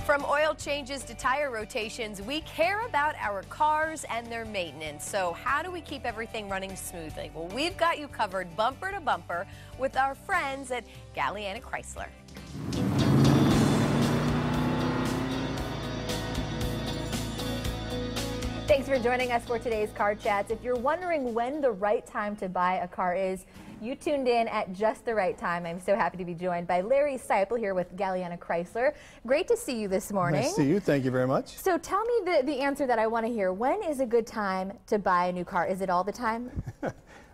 From oil changes to tire rotations, we care about our cars and their maintenance. So how do we keep everything running smoothly? Well, we've got you covered bumper to bumper with our friends at Galeana Chrysler. Thanks for joining us for today's Car Chats. If you're wondering when the right time to buy a car is, you tuned in at just the right time. I'm so happy to be joined by Larry Seipel here with Galeana Chrysler. Great to see you this morning. Nice to see you. Thank you very much. So tell me the answer that I want to hear. When is a good time to buy a new car? Is it all the time?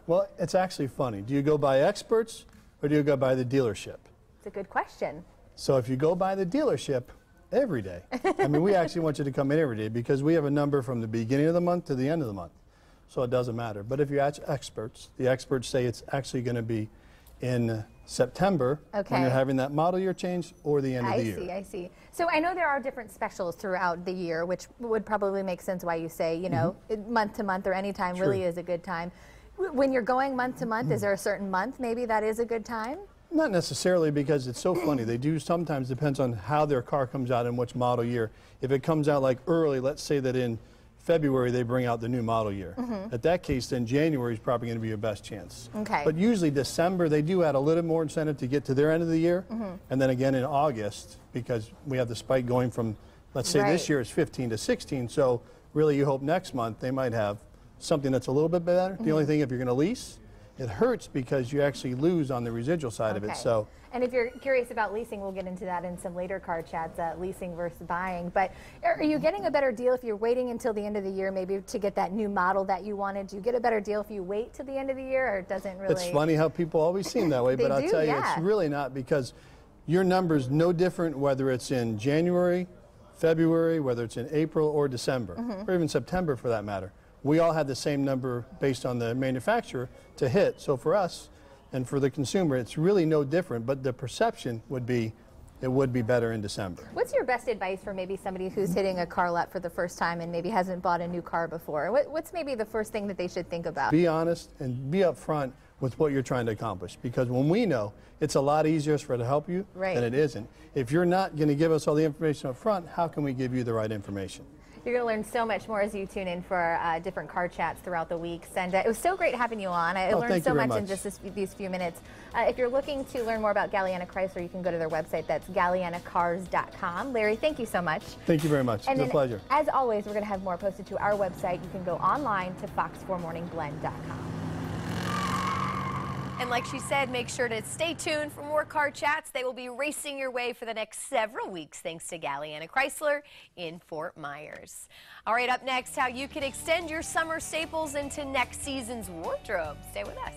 Well, it's actually funny. Do you go by experts or do you go by the dealership? It's a good question. So if you go by the dealership, every day. I mean, we actually want you to come in every day because we have a number from the beginning of the month to the end of the month. So it doesn't matter. But if you ask experts, the experts say it's actually going to be in September when you're having that model year change or the end of the year. I see. So I know there are different specials throughout the year, which would probably make sense why you say, you know, month to month or any time really is a good time. When you're going month to month, is there a certain month maybe that is a good time? Not necessarily, because it's so funny. They do sometimes, depends on how their car comes out and which model year. If it comes out like early, let's say that in February they bring out the new model year. At that case, then January is probably going to be your best chance. But usually December, they do add a little more incentive to get to their end of the year. And then again in August, because we have the spike going from, let's say this year is 15 to 16. So really you hope next month they might have something that's a little bit better. The only thing, if you're going to lease, it hurts because you actually lose on the residual side of it. So, and if you're curious about leasing, we'll get into that in some later Car Chats, leasing versus buying. But are you getting a better deal if you're waiting until the end of the year maybe to get that new model that you wanted? Do you get a better deal if you wait till the end of the year, or it doesn't really? It's funny how people always seem that way, but I'll tell you, it's really not, because your number's no different whether it's in January, February, whether it's in April or December, or even September for that matter. We all had the same number based on the manufacturer to hit. So for us and for the consumer, it's really no different, but the perception would be it would be better in December. What's your best advice for maybe somebody who's hitting a car lot for the first time and maybe hasn't bought a new car before? What's maybe the first thing that they should think about? Be honest and be upfront with what you're trying to accomplish, because when we know, it's a lot easier for it to help you than it isn't. If you're not going to give us all the information up front, how can we give you the right information? You're going to learn so much more as you tune in for different Car Chats throughout the weeks. And it was so great having you on. I learned so much in just these few minutes. If you're looking to learn more about Galeana Chrysler, you can go to their website. That's galeanacars.com. Larry, thank you so much. Thank you very much. It's a pleasure. As always, we're going to have more posted to our website. You can go online to fox4morningblend.com. And like she said, make sure to stay tuned for more Car Chats. They will be racing your way for the next several weeks thanks to Galeana Chrysler in Fort Myers. All right, up next, how you can extend your summer staples into next season's wardrobe. Stay with us.